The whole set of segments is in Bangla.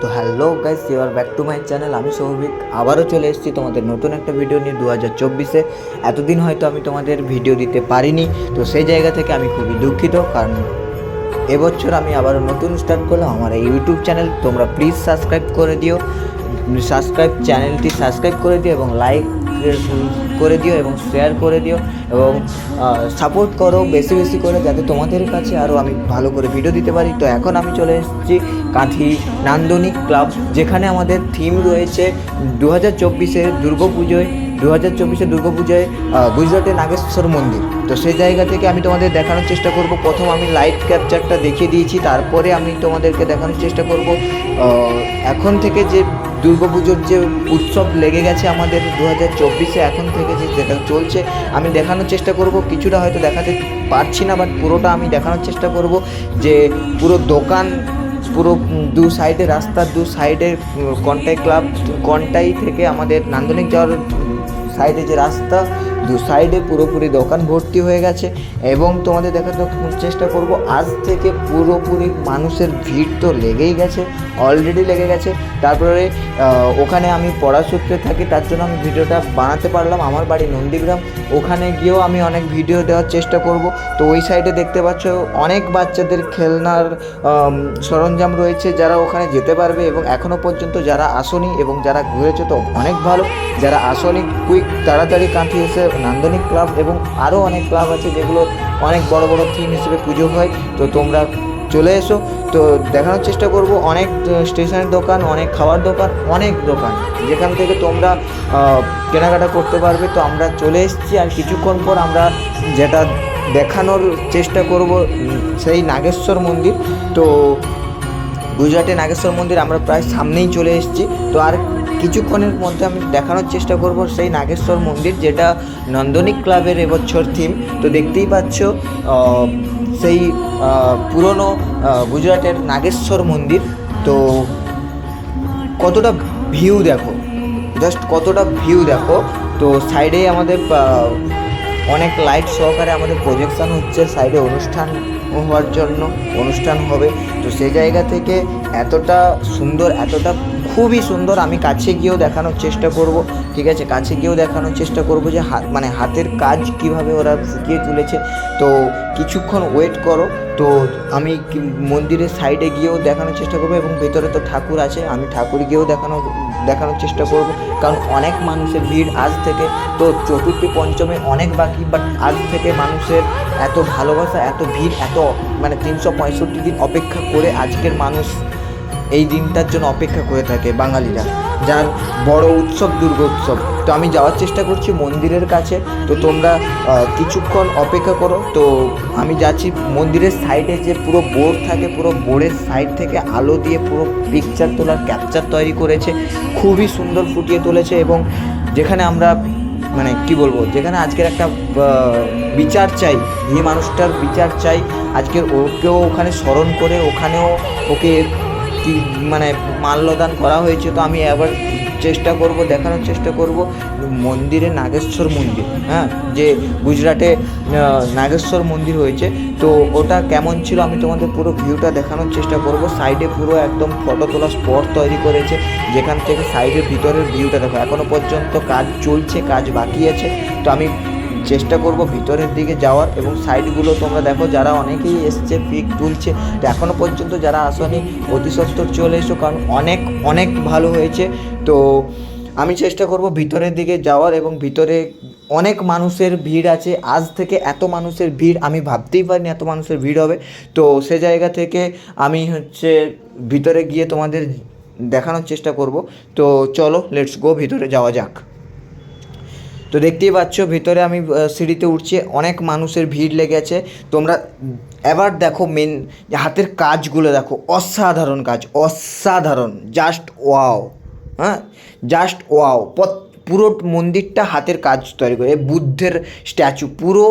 তো hello guys, you are back to my channel. আমি সৌভিক আবারও চলে এসেছি তোমাদের নতুন একটা ভিডিও নিয়ে 2024-এ। এতদিন হয়তো আমি তোমাদের ভিডিও দিতে পারিনি, তো সেই জায়গা থেকে আমি খুবই দুঃখিত, কারণ এবছর আমি আবারও নতুন স্টার্ট করলাম আমার এই ইউটিউব চ্যানেল। তোমরা প্লিজ সাবস্ক্রাইব করে দিও, চ্যানেলটি সাবস্ক্রাইব করে দিও এবং লাইক করে দিও এবং শেয়ার করে দিও এবং সাপোর্ট করো বেশি বেশি করে, যাতে তোমাদের কাছে আরও আমি ভালো করে ভিডিও দিতে পারি। তো এখন আমি চলে এসেছি কাঁথি নান্দনিক ক্লাব, যেখানে আমাদের থিম রয়েছে 2024-এর দুর্গাপুজোয় গুজরাটের নাগেশ্বর মন্দির। তো সেই জায়গা থেকে আমি তোমাদের দেখানোর চেষ্টা করব। প্রথম আমি লাইট ক্যাপচারটা দেখিয়ে দিয়েছি, তারপরে আমি তোমাদেরকে দেখানোর চেষ্টা করব এখন থেকে যে দুর্গাপুজোর যে উৎসব লেগে গেছে আমাদের 2024-এ, এখন থেকে যেটা চলছে আমি দেখানোর চেষ্টা করব। কিছুটা হয়তো দেখাতে পারছি না, বাট পুরোটা আমি দেখানোর চেষ্টা করব। যে পুরো দোকান, পুরো দু সাইডে রাস্তার দু সাইডে কন্টাই থেকে আমাদের নান্দনিক যাওয়ার সাইডে যে রাস্তা, দু সাইডে পুরোপুরি দোকান ভর্তি হয়ে গেছে এবং তোমাদের দেখাতে চেষ্টা করব। আজ থেকে পুরোপুরি মানুষের ভিড় তো লেগেই গেছে, অলরেডি লেগে গেছে। তারপরে ওখানে আমি পড়াসূত্রে থাকি, তার জন্য আমি ভিডিওটা বানাতে পারলাম। আমার বাড়ি নন্দীগ্রাম, ওখানে গিয়েও আমি অনেক ভিডিও দেওয়ার চেষ্টা করব। তো ওই সাইডে দেখতে পাচ্ছ অনেক বাচ্চাদের খেলনার সরঞ্জাম রয়েছে, যারা ওখানে যেতে পারবে। এবং এখনও পর্যন্ত যারা আসনি এবং যারা ঘুরেছে তো অনেক ভালো, যারা আসনি কুইক তাড়াতাড়ি কাঁথি এসে নান্দনিক ক্লাব এবং আরও অনেক ক্লাব আছে যেগুলো অনেক বড় বড় থিম হিসেবে পুজো হয়। তো তোমরা চলে এসো। তো দেখানোর চেষ্টা করব অনেক স্টেশনের দোকান, অনেক খাবার দোকান, অনেক দোকান যেখান থেকে তোমরা কেনাকাটা করতে পারবে। তো আমরা চলে এসেছি, আর কিছুক্ষণ পর আমরা যেটা দেখানোর চেষ্টা করব সেই নাগেশ্বর মন্দির। তো গুজরাটে নাগেশ্বর মন্দির আমরা প্রায় সামনেই চলে এসেছি। তো আর কিছুক্ষণের মধ্যে আমি দেখানোর চেষ্টা করব সেই নাগেশ্বর মন্দির, যেটা নন্দনিক ক্লাবের এবছর থিম। তো দেখতেই পাচ্ছ সেই পুরনো গুজরাটের নাগেশ্বর মন্দির। তো কতটা ভিউ দেখো, জাস্ট কতটা ভিউ দেখো। তো সাইডেই আমাদের অনেক লাইট সহকারে আমাদের প্রজেকশান হচ্ছে, সাইডে অনুষ্ঠান হওয়ার জন্য অনুষ্ঠান হবে। তো সেই জায়গা থেকে এতটা সুন্দর, এতটা খুবই সুন্দর। আমি কাছে গিয়েও দেখানোর চেষ্টা করব, ঠিক আছে? কাছে গিয়েও দেখানোর চেষ্টা করব যে হাতের কাজ কিভাবে ওরা ফুটিয়ে তুলেছে। তো কিছুক্ষণ ওয়েট করো। তো আমি মন্দিরের সাইডে গিয়েও দেখানোর চেষ্টা করবো এবং ভেতরে তো ঠাকুর আছে, আমি ঠাকুর গিয়েও দেখানোর চেষ্টা করব। কারণ অনেক মানুষের ভিড় আজ থেকে। তো চতুর্থী পঞ্চমে অনেক বাকি, বাট আজ থেকে মানুষের এত ভালোবাসা, এত ভিড়, এত 365 দিন অপেক্ষা করে আজকের মানুষ এই দিনটার জন্য অপেক্ষা করে থাকে বাঙালিরা, যার বড় উৎসব দুর্গোৎসব। তো আমি যাওয়ার চেষ্টা করছি মন্দিরের কাছে। তো তোমরা কিছুক্ষণ অপেক্ষা করো। তো আমি যাচ্ছি মন্দিরের সাইডে যে পুরো বোর্ড থাকে, পুরো বোর্ডের সাইড থেকে আলো দিয়ে পুরো পিকচার তোলার ক্যাপচার তৈরি করেছে, খুবই সুন্দর ফুটিয়ে তুলেছে। এবং যেখানে আমরা কি বলবো, যেখানে আজকের একটা বিচার চাই, এই মানুষটার বিচার চাই আজকের, ওকেও ওখানে স্মরণ করে ওখানেও ওকে মাল্যদান করা হয়েছে। তো আমি আবার দেখানোর চেষ্টা করব মন্দিরে নাগেশ্বর মন্দির, যে গুজরাটে নাগেশ্বর মন্দির হয়েছে। তো ওটা কেমন ছিল আমি তোমাদের পুরো ভিউটা দেখানোর চেষ্টা করব। সাইডে পুরো একদম ফটো তোলা স্পট তৈরি করেছে, যেখান থেকে সাইডের ভিতরের ভিউটা দেখো। এখনও পর্যন্ত কাজ চলছে, কাজ বাকি আছে। তো আমি চেষ্টা করব ভিতরের দিকে যাওয়ার এবং সাইডগুলো তোমরা দেখো, যারা অনেকেই এসছে পিক তুলছে। তো এখনও পর্যন্ত যারা আসনি অতি সত্বর চলে এসো, কারণ অনেক অনেক ভালো হয়েছে। তো আমি চেষ্টা করব ভিতরের দিকে যাওয়ার এবং ভিতরে অনেক মানুষের ভিড় আছে। আজ থেকে এত মানুষের ভিড় আমি ভাবতেই পারিনি এত মানুষের ভিড় হবে। তো সে জায়গা থেকে আমি ভিতরে গিয়ে তোমাদের দেখানোর চেষ্টা করব। তো চলো, লেটস গো, ভিতরে যাওয়া যাক। তো দেখতেই পাচ্ছ ভিতরে আমি সিঁড়িতে উঠছি, অনেক মানুষের ভিড় লেগেছে। তোমরা এবার দেখো মেন হাতের কাজগুলো দেখো, অসাধারণ কাজ, অসাধারণ, জাস্ট ওয়াও। Just wow. পুরো মন্দিরটা হাতের কাজ তৈরি করে, বুদ্ধের স্ট্যাচু, পুরো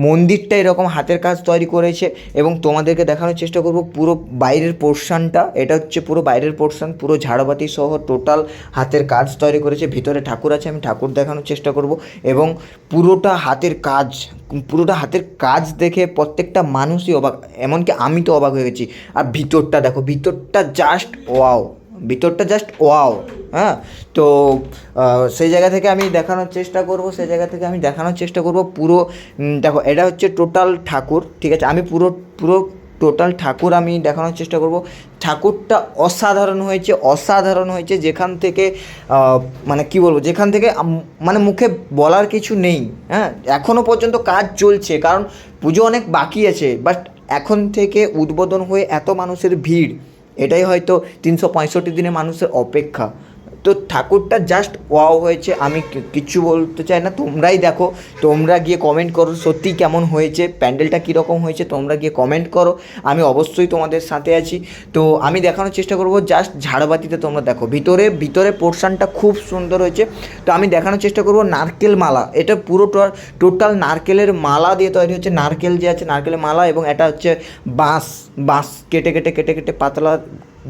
মন্দিরটা এরকম হাতের কাজ তৈরি করেছে। এবং তোমাদেরকে দেখানোর চেষ্টা করব পুরো বাইরের পোর্শনটা, এটা হচ্ছে পুরো বাইরের পোর্শন, পুরো ঝাড়বাতি সহ টোটাল হাতের কাজ তৈরি করেছে। ভিতরে ঠাকুর আছে, আমি ঠাকুর দেখানোর চেষ্টা করব। এবং পুরোটা হাতের কাজ দেখে প্রত্যেকটা মানুষই অবাক, এমনকি আমি তো অবাক হয়ে গেছি। আর ভিতরটা দেখো, ভিতরটা জাস্ট ওয়াও, ভিতরটা জাস্ট ওয়াও। হ্যাঁ, তো সেই জায়গা থেকে আমি দেখানোর চেষ্টা করব পুরো। দেখো, এটা হচ্ছে টোটাল ঠাকুর, ঠিক আছে? আমি পুরো পুরো টোটাল ঠাকুর আমি দেখানোর চেষ্টা করব। ঠাকুরটা অসাধারণ হয়েছে, যেখান থেকে মানে কি বলবো, যেখান থেকে মানে মুখে বলার কিছু নেই। হ্যাঁ, এখনও পর্যন্ত কাজ চলছে, কারণ পুজো অনেক বাকি আছে, বাট এখন থেকে উদ্বোধন হয়ে এত মানুষের ভিড়, এটাই হয়তো 365 দিনে মানুষের অপেক্ষা। তো ঠাকুরটা জাস্ট ওয়াও হয়েছে। আমি কিচ্ছু বলতে চাই না, তোমরাই দেখো, তোমরা গিয়ে কমেন্ট করো সত্যি কেমন হয়েছে, প্যান্ডেলটা কীরকম হয়েছে, তোমরা গিয়ে কমেন্ট করো, আমি অবশ্যই তোমাদের সাথে আছি। তো আমি দেখানোর চেষ্টা করব, জাস্ট ঝাড়বাতিতে তোমরা দেখো, ভিতরে পোর্শনটা খুব সুন্দর হয়েছে। তো আমি দেখানোর চেষ্টা করব নারকেল মালা, এটা পুরো টোটাল নারকেলের মালা দিয়ে তৈরি হচ্ছে। নারকেল যে আছে, নারকেলের মালা, এবং এটা হচ্ছে বাঁশ কেটে কেটে কেটে কেটে পাতলা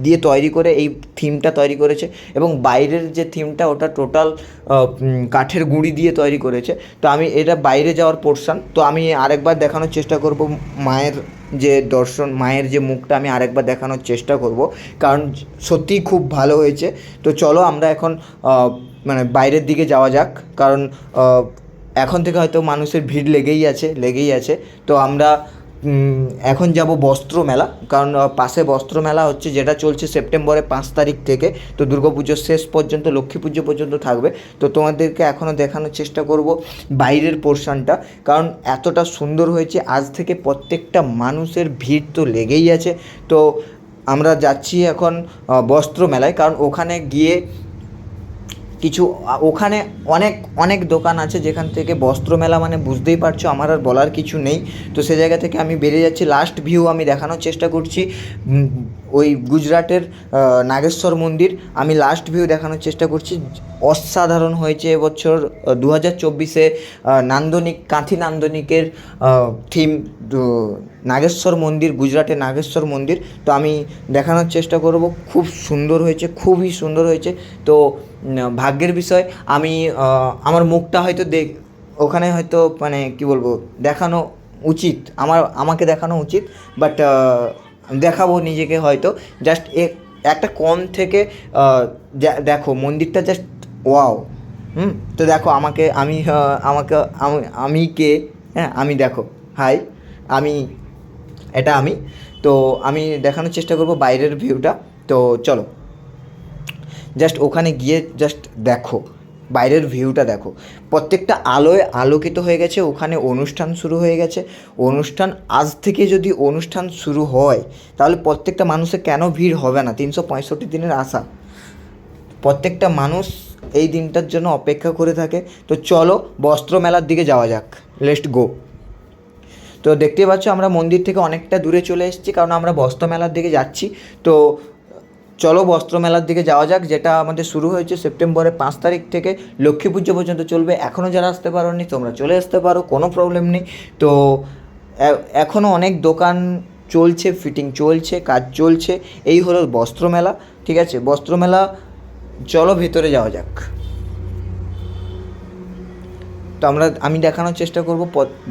দিয়ে তৈরি করে এই থিমটা তৈরি করেছে, এবং বাইরের যে থিমটা ওটা টোটাল কাঠের গুঁড়ি দিয়ে তৈরি করেছে। তো আমি এটা বাইরে যাওয়ার পোর্শন, তো আমি আরেকবার দেখানোর চেষ্টা করব মায়ের যে দর্শন, মায়ের যে মুখটা আমি আরেকবার দেখানোর চেষ্টা করব, কারণ সত্যিই খুব ভালো হয়েছে। তো চলো আমরা এখন মানে বাইরের দিকে যাওয়া যাক, কারণ এখন থেকে হয়তো মানুষের ভিড় লেগেই আছে। তো আমরা এখন যাব বস্ত্র মেলা, কারণ পাশে বস্ত্র মেলা হচ্ছে, যেটা চলছে সেপ্টেম্বরের 5 তারিখ থেকে। তো দুর্গাপুজোর শেষ পর্যন্ত, লক্ষ্মী পুজো পর্যন্ত থাকবে। তো তোমাদেরকে এখনও দেখানোর চেষ্টা করব বাইরের পোর্শনটা, কারণ এতটা সুন্দর হয়েছে। আজ থেকে প্রত্যেকটা মানুষের ভিড় তো লেগেই আছে। তো আমরা যাচ্ছি এখন বস্ত্র মেলায়, কারণ ওখানে গিয়ে ওখানে অনেক দোকান আছে, যেখান থেকে বস্ত্র মেলা মানে বুঝতেই পারছো, আমার আর বলার কিছু নেই। তো সে জায়গা থেকে আমি বেরিয়ে যাচ্ছি। লাস্ট ভিউ আমি দেখানোর চেষ্টা করছি ওই গুজরাটের নাগেশ্বর মন্দির, আমি লাস্ট ভিউ দেখানোর চেষ্টা করছি। অসাধারণ হয়েছে এবছর 2024-এ কাঁথি নান্দনিকের থিম নাগেশ্বর মন্দির, গুজরাটের নাগেশ্বর মন্দির। তো আমি দেখানোর চেষ্টা করব, খুব সুন্দর হয়েছে, খুবই সুন্দর হয়েছে। তো ভাগ্যের বিষয়, আমি আমার মুখটা হয়তো ওখানে হয়তো মানে কি বলবো, দেখানো উচিত, আমাকে দেখানো উচিত, বাট দেখাবো নিজেকে হয়তো। জাস্ট একটা কম থেকে দেখো মন্দিরটা জাস্ট ওয়াও। তো দেখো আমি কে, হ্যাঁ আমি দেখো, হাই, আমি তো আমি দেখানোর চেষ্টা করব বাইরের ভিউটা। তো চলো জাস্ট ওখানে গিয়ে জাস্ট দেখো, বাইরের ভিউটা দেখো, প্রত্যেকটা আলোয় আলোকিত হয়ে গেছে। ওখানে অনুষ্ঠান শুরু হয়ে গেছে। আজ থেকে যদি অনুষ্ঠান শুরু হয়, তাহলে প্রত্যেকটা মানুষের কেন ভিড় হবে না? 365 দিনের আশা, প্রত্যেকটা মানুষ এই দিনটার জন্য অপেক্ষা করে থাকে। তো চলো বস্ত্র মেলার দিকে যাওয়া যাক, লেটস গো। তো দেখতে পাচ্ছ আমরা মন্দির থেকে অনেকটা দূরে চলে এসেছি, কারণ আমরা বস্ত্র মেলার দিকে যাচ্ছি। তো চলো বস্ত্র মেলার দিকে যাওয়া যাক, যেটা আমাদের শুরু হয়েছে সেপ্টেম্বরের 5 তারিখ থেকে, লক্ষ্মী পুজো পর্যন্ত চলবে। এখনও যারা আসতে পারোনি, তোমরা চলে আসতে পারো, কোনো প্রবলেম নেই। তো এখনও অনেক দোকান চলছে, ফিটিং চলছে, কাজ চলছে। এই হলো বস্ত্র মেলা, ঠিক আছে? বস্ত্র মেলা, চলো ভেতরে যাওয়া যাক। তো আমি দেখানোর চেষ্টা করব,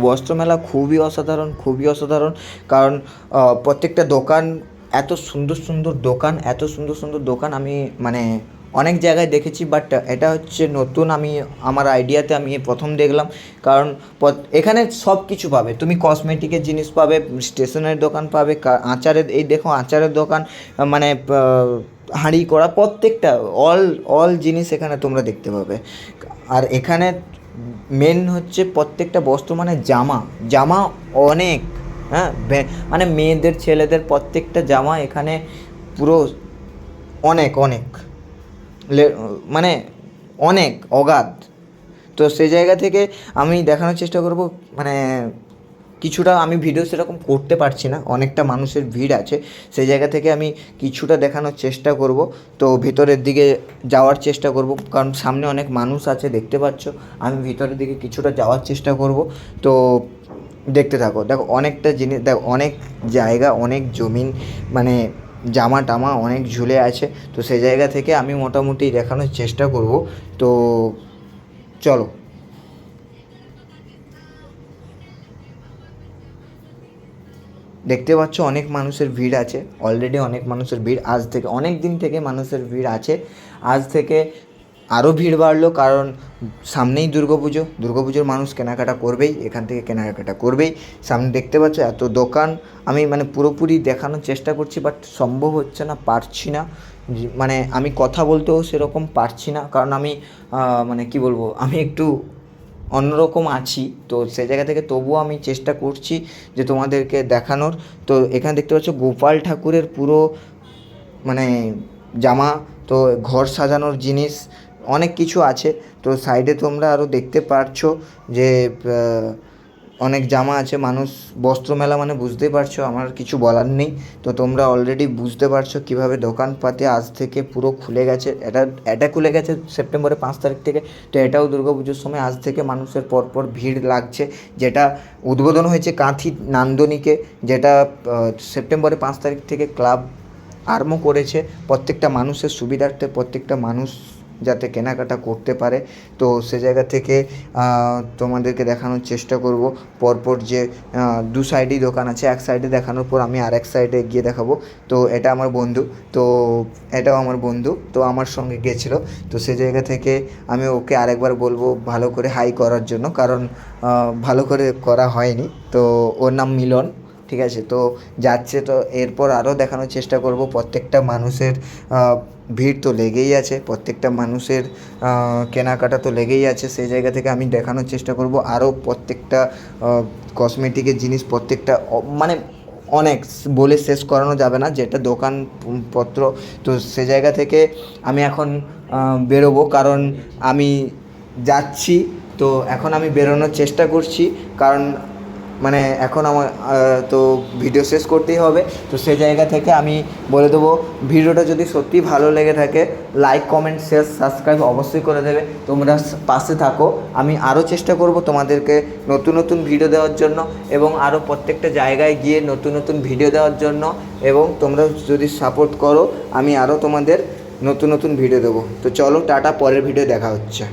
বস্ত্র মেলা খুবই অসাধারণ, কারণ প্রত্যেকটা দোকান এত সুন্দর দোকান আমি মানে অনেক জায়গায় দেখেছি, বাট এটা হচ্ছে নতুন, আমার আইডিয়াতে আমি প্রথম দেখলাম। কারণ এখানে সব কিছু পাবে তুমি, কসমেটিকের জিনিস পাবে, স্টেশনারি দোকান পাবে, আচারের দোকান, মানে হাঁড়ি করা, প্রত্যেকটা অল জিনিস এখানে তোমরা দেখতে পাবে। আর এখানে মেন হচ্ছে প্রত্যেকটা বস্ত্র মানে জামা অনেক, হ্যাঁ, মানে মেয়েদের ছেলেদের প্রত্যেকটা জামা এখানে পুরো অনেক মানে অনেক অগাধ। তো সেই জায়গা থেকে আমি দেখানোর চেষ্টা করব, মানে কিছুটা আমি ভিডিও সেরকম করতে পারছি না, অনেকটা মানুষের ভিড় আছে, সেই জায়গা থেকে আমি কিছুটা দেখানোর চেষ্টা করব। তো ভিতরের দিকে যাওয়ার চেষ্টা করব, কারণ সামনে অনেক মানুষ আছে দেখতে পাচ্ছ। আমি ভিতরের দিকে কিছুটা যাওয়ার চেষ্টা করব। তো দেখতে থাকো, দেখো অনেকটা জিনিস, দেখো অনেক জায়গা, অনেক জমিন, মানে জামা টামা অনেক ঝুলে আছে। তো সেই জায়গা থেকে আমি মোটামুটি দেখানোর চেষ্টা করব। তো চলো। দেখতে পাচ্ছ অনেক মানুষের ভিড় আছে, অলরেডি অনেক মানুষের ভিড়, আজ থেকে অনেক দিন থেকে মানুষের ভিড় আছে, আজ থেকে আরও ভিড় বাড়লো, কারণ সামনেই দুর্গাপুজোর মানুষ কেনাকাটা করবেই, এখান থেকে কেনাকাটা করবেই। সামনে দেখতে পাচ্ছ এত দোকান, আমি মানে পুরোপুরি দেখানোর চেষ্টা করছি, বাট সম্ভব হচ্ছে না, পারছি না, মানে আমি কথা বলতেও সেরকম পারছি না, কারণ আমি মানে কি বলবো, আমি একটু অন্যরকম আছি, তো সেই জায়গা থেকে তবুও আমি চেষ্টা করছি যে তোমাদেরকে দেখানোর। তো এখানে দেখতে পাচ্ছ গোপাল ঠাকুরের পুরো মানে জামা, তো ঘর সাজানোর জিনিস অনেক কিছু আছে। তো সাইডে তোমরা আরও দেখতে পারছো যে অনেক জামা আছে, মানুষ বস্ত্র মেলা মানে বুঝতেই পারছো, আমার কিছু বলার নেই। তো তোমরা অলরেডি বুঝতে পারছো কীভাবে দোকানপাতে আজ থেকে পুরো খুলে গেছে, এটা খুলে গেছে সেপ্টেম্বরের 5 তারিখ থেকে। তো এটাও দুর্গাপুজোর সময় আজ থেকে মানুষের পরপর ভিড় লাগছে, যেটা উদ্বোধন হয়েছে কাঁথি নান্দনিকে, যেটা সেপ্টেম্বরের 5 তারিখ থেকে ক্লাব আরম্ভ করেছে প্রত্যেকটা মানুষের সুবিধার্থে, প্রত্যেকটা মানুষ যাতে কেনাকাটা করতে পারে। তো সে জায়গা থেকে তোমাদেরকে দেখানোর চেষ্টা করব পরপর যে দু সাইডেই দোকান আছে, এক সাইডে দেখানোর পর আমি আরেক সাইডে গিয়ে দেখাবো। তো এটা আমার বন্ধু, তো এটাও আমার বন্ধু, তো আমার সঙ্গে গেছিলো। তো সে জায়গা থেকে আমি ওকে আরেকবার বলবো ভালো করে হাই করার জন্য, কারণ ভালো করে করা হয়নি। তো ওর নাম মিলন, ঠিক আছে। তো যাচ্ছে, তো এরপর আরও দেখানোর চেষ্টা করব। প্রত্যেকটা মানুষের ভিড় তো লেগেই আছে, প্রত্যেকটা মানুষের কেনাকাটা তো লেগেই আছে, সেই জায়গা থেকে আমি দেখানোর চেষ্টা করব আরও প্রত্যেকটা কসমেটিকের জিনিস, প্রত্যেকটা মানে অনেক বলে শেষ করানো যাবে না, যেটা দোকানপত্র। তো সে জায়গা থেকে আমি এখন বেরোবো, কারণ আমি যাচ্ছি। তো এখন আমি বেরোনোর চেষ্টা করছি, কারণ মানে এখন আমার তো ভিডিও শেষ করতেই হবে। তো সেই জায়গা থেকে আমি বলে দেবো, ভিডিওটা যদি সত্যিই ভালো লেগে থাকে লাইক, কমেন্ট, শেয়ার, সাবস্ক্রাইব অবশ্যই করে দেবে, তোমরা পাশে থাকো। আমি আরও চেষ্টা করব তোমাদেরকে নতুন নতুন ভিডিও দেওয়ার জন্য, এবং আরও প্রত্যেকটা জায়গায় গিয়ে নতুন নতুন ভিডিও দেওয়ার জন্য, এবং তোমরা যদি সাপোর্ট করো আমি আরও তোমাদের নতুন নতুন ভিডিও দেবো। তো চলো টাটা, পরের ভিডিও দেখা হচ্ছে।